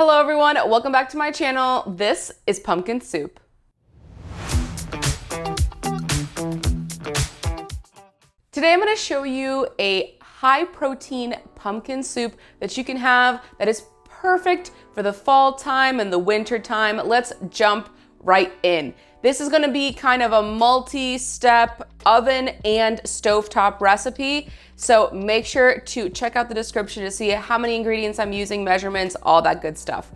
Hello everyone, welcome back to my channel. This is pumpkin soup. Today I'm going to show you a high protein pumpkin soup that you can have that is perfect for the fall time and the winter time. Let's jump right in. This is going to be kind of a multi-step oven and stovetop recipe. So make sure to check out the description to see how many ingredients I'm using, measurements, all that good stuff.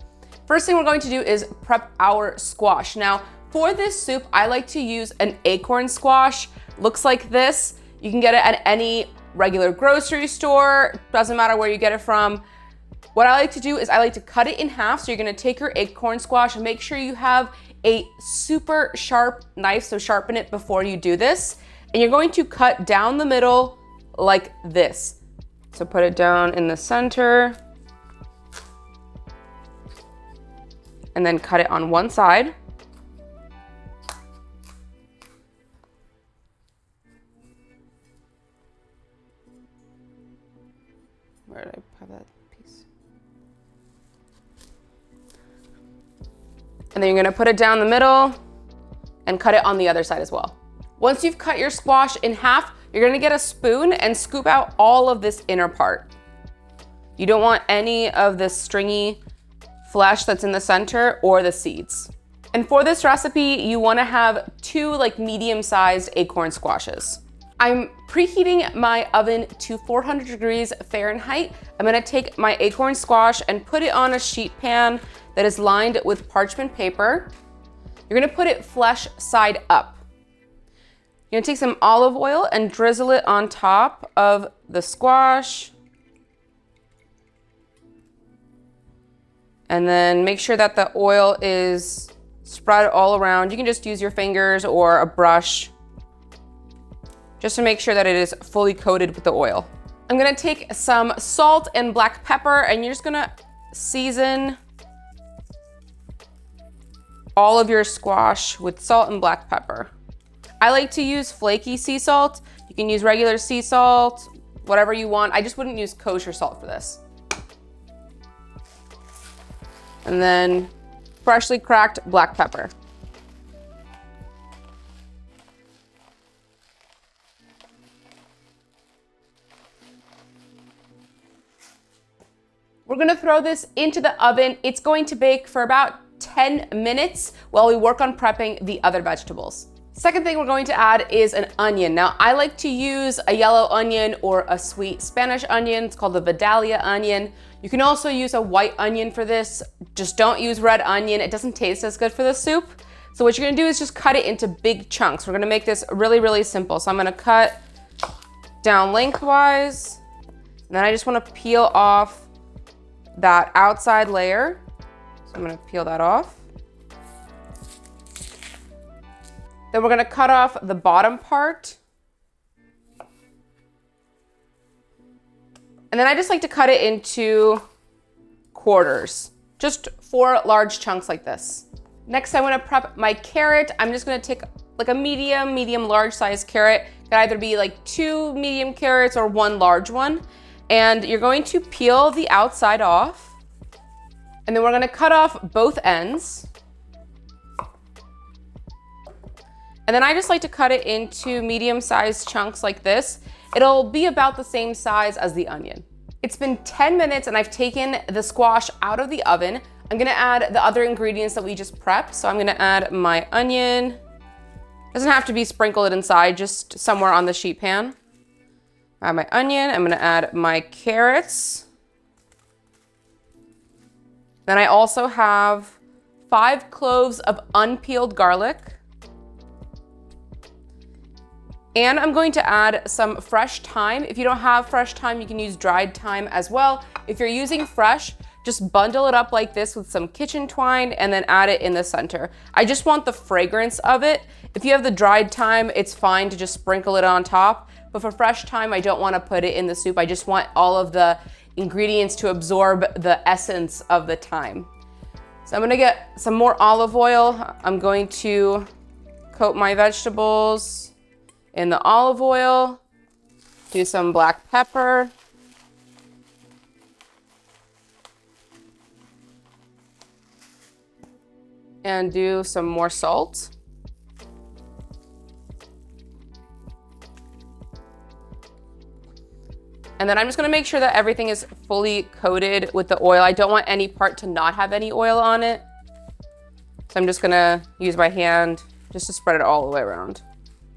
First thing we're going to do is prep our squash. Now, for this soup, I like to use an Acorn squash. Looks like this. You can get it at any regular grocery store. Doesn't matter where you get it from. What I like to do is I like to cut it in half. So you're gonna take your Acorn squash and make sure you have a super sharp knife, so sharpen it before you do this. And you're going to cut down the middle like this. So put it down in the center and then cut it on one side. Where did I have that piece? And then you're gonna put it down the middle and cut it on the other side as well. Once you've cut your squash in half, you're gonna get a spoon and scoop out all of this inner part. You don't want any of this stringy flesh that's in the center or the seeds. And for this recipe, you wanna have two medium-sized Acorn squashes. I'm preheating my oven to 400 degrees Fahrenheit. I'm gonna take my Acorn squash and put it on a sheet pan that is lined with parchment paper. You're gonna put it flesh side up. You're gonna take some olive oil and drizzle it on top of the squash. And then make sure that the oil is spread all around. You can just use your fingers or a brush just to make sure that it is fully coated with the oil. I'm gonna take some salt and black pepper and you're just gonna season all of your squash with salt and black pepper. I like to use flaky sea salt. You can use regular sea salt, whatever you want. I just wouldn't use kosher salt for this. And then freshly cracked black pepper. We're gonna throw this into the oven. It's going to bake for about 10 minutes while we work on prepping the other vegetables. Second thing we're going to add is an onion. Now, I like to use a yellow onion or a sweet Spanish onion. It's called the Vidalia onion. You can also use a white onion for this. Just don't use red onion. It doesn't taste as good for the soup. So what you're gonna do is just cut it into big chunks. We're gonna make this really, really simple. So I'm gonna cut down lengthwise. And then I just wanna peel off that outside layer. So I'm gonna peel that off. Then we're gonna cut off the bottom part. And then I just like to cut it into quarters, just 4 large chunks like this. Next, I wanna prep my carrot. I'm just gonna take a medium large size carrot. It could either be 2 medium carrots or 1 large one. And you're going to peel the outside off. And then we're gonna cut off both ends. And then I just like to cut it into medium-sized chunks like this. It'll be about the same size as the onion. It's been 10 minutes and I've taken the squash out of the oven. I'm gonna add the other ingredients that we just prepped. So I'm gonna add my onion. Doesn't have to be sprinkled inside, just somewhere on the sheet pan. Add my onion, I'm gonna add my carrots. Then I also have 5 cloves of unpeeled garlic. And I'm going to add some fresh thyme. If you don't have fresh thyme, you can use dried thyme as well. If you're using fresh, just bundle it up like this with some kitchen twine and then add it in the center. I just want the fragrance of it. If you have the dried thyme, it's fine to just sprinkle it on top. But for fresh thyme, I don't want to put it in the soup. I just want all of the ingredients to absorb the essence of the thyme. So I'm gonna get some more olive oil. I'm going to coat my vegetables in the olive oil, do some black pepper, and do some more salt. And then I'm just gonna make sure that everything is fully coated with the oil. I don't want any part to not have any oil on it. So I'm just gonna use my hand just to spread it all the way around.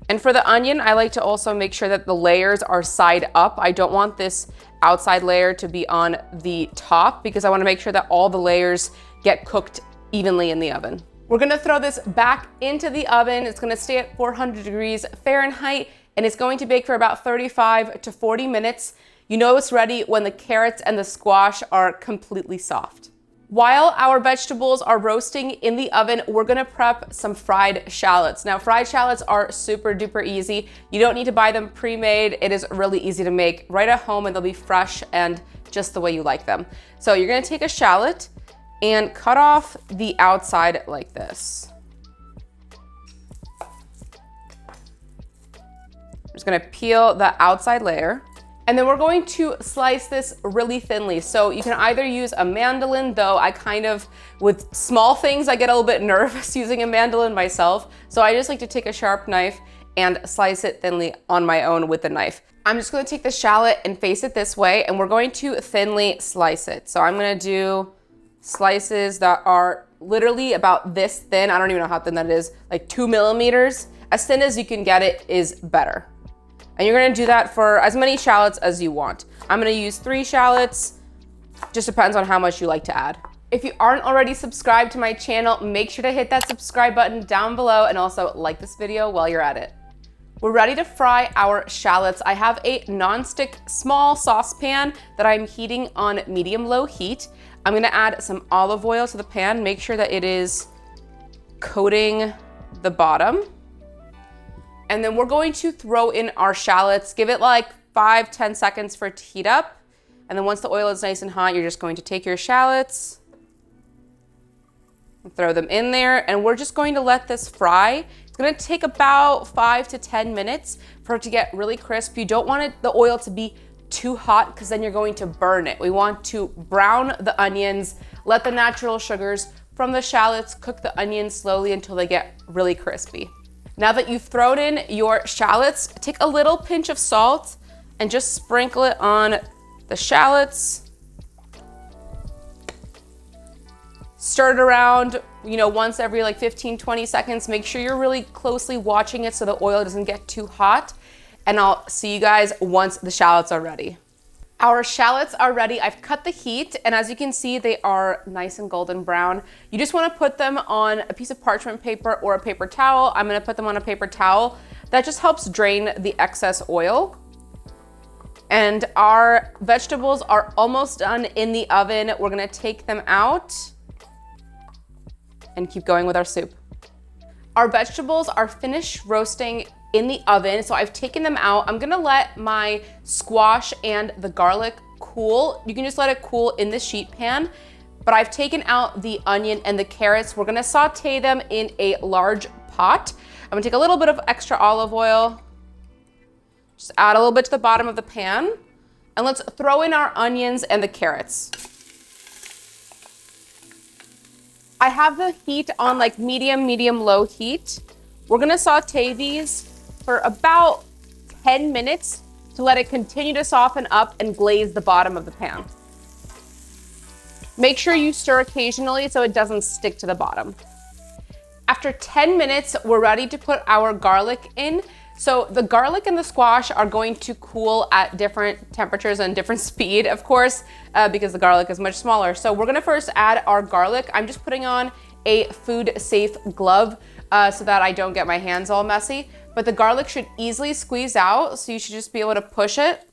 And for the onion, I like to also make sure that the layers are side up. I don't want this outside layer to be on the top because I wanna make sure that all the layers get cooked evenly in the oven. We're gonna throw this back into the oven. It's gonna stay at 400 degrees Fahrenheit, and it's going to bake for about 35 to 40 minutes. You know it's ready when the carrots and the squash are completely soft. While our vegetables are roasting in the oven, we're gonna prep some fried shallots. Now, fried shallots are super duper easy. You don't need to buy them pre-made. It is really easy to make right at home, and they'll be fresh and just the way you like them. So you're gonna take a shallot and cut off the outside like this. I'm just gonna peel the outside layer. And then we're going to slice this really thinly. So you can either use a mandolin, though with small things, I get a little bit nervous using a mandolin myself. So I just like to take a sharp knife and slice it thinly on my own with the knife. I'm just gonna take the shallot and face it this way, and we're going to thinly slice it. So I'm gonna do slices that are literally about this thin. I don't even know how thin that is, like 2 millimeters. As thin as you can get it is better. And you're gonna do that for as many shallots as you want. I'm gonna use 3 shallots, just depends on how much you like to add. If you aren't already subscribed to my channel, make sure to hit that subscribe button down below and also like this video while you're at it. We're ready to fry our shallots. I have a non-stick small saucepan that I'm heating on medium-low heat. I'm gonna add some olive oil to the pan, make sure that it is coating the bottom. And then we're going to throw in our shallots, give it like 5-10 seconds for it to heat up. And then once the oil is nice and hot, you're just going to take your shallots and throw them in there. And we're just going to let this fry. It's gonna take about 5 to 10 minutes for it to get really crisp. You don't want the oil to be too hot because then you're going to burn it. We want to brown the onions, let the natural sugars from the shallots cook the onions slowly until they get really crispy. Now that you've thrown in your shallots, take a little pinch of salt and just sprinkle it on the shallots. Stir it around, once every like 15-20 seconds. Make sure you're really closely watching it so the oil doesn't get too hot. And I'll see you guys once the shallots are ready. Our shallots are ready. I've cut the heat, and as you can see, they are nice and golden brown. You just wanna put them on a piece of parchment paper or a paper towel. I'm gonna put them on a paper towel. That just helps drain the excess oil. And our vegetables are almost done in the oven. We're gonna take them out and keep going with our soup. Our vegetables are finished roasting in the oven, so I've taken them out. I'm gonna let my squash and the garlic cool. You can just let it cool in the sheet pan, but I've taken out the onion and the carrots. We're gonna saute them in a large pot. I'm gonna take a little bit of extra olive oil, just add a little bit to the bottom of the pan, and let's throw in our onions and the carrots. I have the heat on like medium-low heat. We're gonna saute these for about 10 minutes to let it continue to soften up and glaze the bottom of the pan. Make sure you stir occasionally so it doesn't stick to the bottom. After 10 minutes, we're ready to put our garlic in. So the garlic and the squash are going to cool at different temperatures and different speed, of course, because the garlic is much smaller. So we're gonna first add our garlic. I'm just putting on a food safe glove so that I don't get my hands all messy. But the garlic should easily squeeze out, so you should just be able to push it.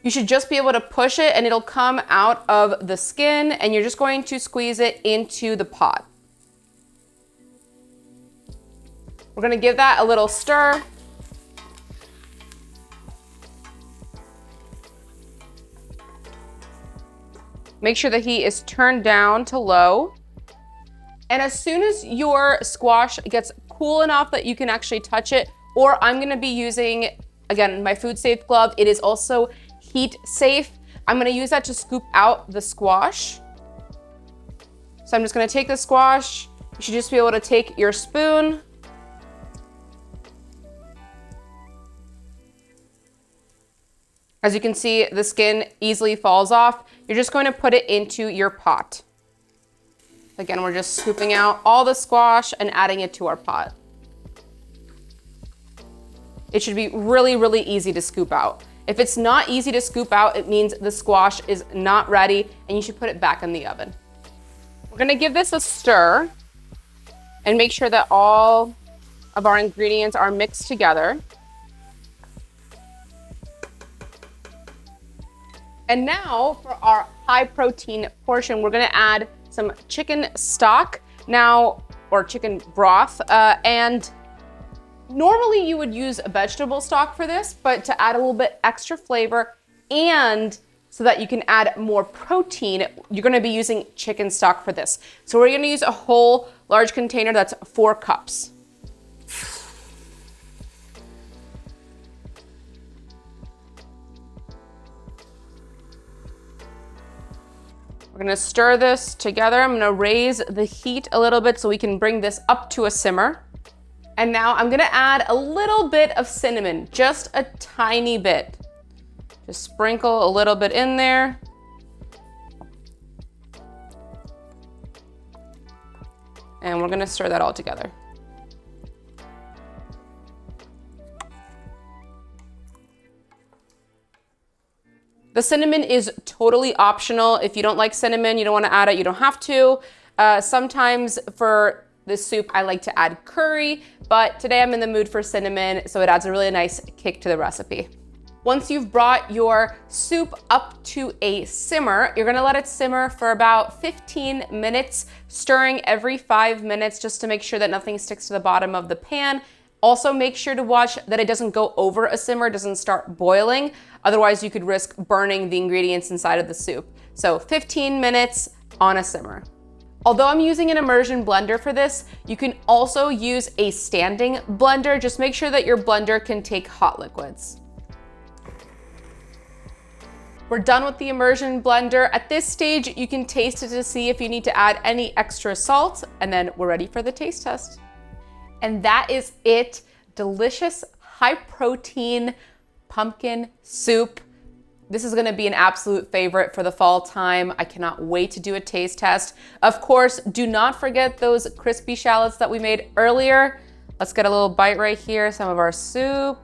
You should just be able to push it and it'll come out of the skin, and you're just going to squeeze it into the pot. We're gonna give that a little stir. Make sure the heat is turned down to low. And as soon as your squash gets cool enough that you can actually touch it, or I'm gonna be using, again, my food safe glove. It is also heat safe. I'm gonna use that to scoop out the squash. So I'm just gonna take the squash You should just be able to take your spoon as you can see, the skin easily falls off. You're just going to put it into your pot. Again, we're just scooping out all the squash and adding it to our pot. It should be really, really easy to scoop out. If it's not easy to scoop out, it means the squash is not ready and you should put it back in the oven. We're gonna give this a stir and make sure that all of our ingredients are mixed together. And now for our high protein portion, we're gonna add some chicken stock now, or chicken broth. And normally you would use a vegetable stock for this, but to add a little bit extra flavor and so that you can add more protein, you're gonna be using chicken stock for this. So we're gonna use a whole large container that's 4 cups. We're gonna stir this together. I'm gonna raise the heat a little bit so we can bring this up to a simmer. And now I'm gonna add a little bit of cinnamon, just a tiny bit. Just sprinkle a little bit in there. And we're gonna stir that all together. The cinnamon is totally optional. If you don't like cinnamon, you don't wanna add it, you don't have to. Sometimes for this soup, I like to add curry, but today I'm in the mood for cinnamon, so it adds a really nice kick to the recipe. Once you've brought your soup up to a simmer, you're gonna let it simmer for about 15 minutes, stirring every 5 minutes just to make sure that nothing sticks to the bottom of the pan. Also make sure to watch that it doesn't go over a simmer, doesn't start boiling. Otherwise you could risk burning the ingredients inside of the soup. So 15 minutes on a simmer. Although I'm using an immersion blender for this, you can also use a standing blender. Just make sure that your blender can take hot liquids. We're done with the immersion blender. At this stage, you can taste it to see if you need to add any extra salt, and then we're ready for the taste test. And that is it. Delicious, high protein pumpkin soup. This is gonna be an absolute favorite for the fall time. I cannot wait to do a taste test. Of course, do not forget those crispy shallots that we made earlier. Let's get a little bite right here. Some of our soup,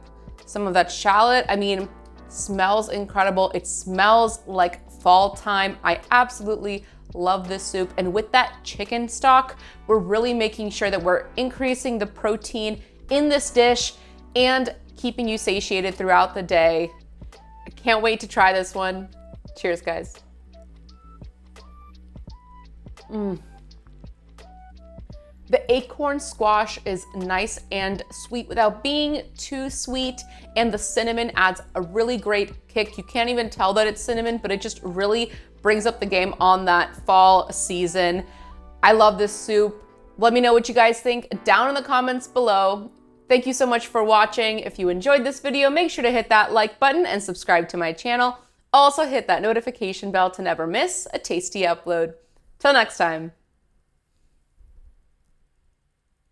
some of that shallot. I mean, smells incredible. It smells like fall time. I absolutely love this soup. And with that chicken stock, we're really making sure that we're increasing the protein in this dish and keeping you satiated throughout the day. I can't wait to try this one. Cheers, guys. The acorn squash is nice and sweet without being too sweet, and the cinnamon adds a really great kick. You can't even tell that it's cinnamon, but it just really brings up the game on that fall season. I love this soup. Let me know what you guys think down in the comments below. Thank you so much for watching. If you enjoyed this video, make sure to hit that like button and subscribe to my channel. Also hit that notification bell to never miss a tasty upload. Till next time.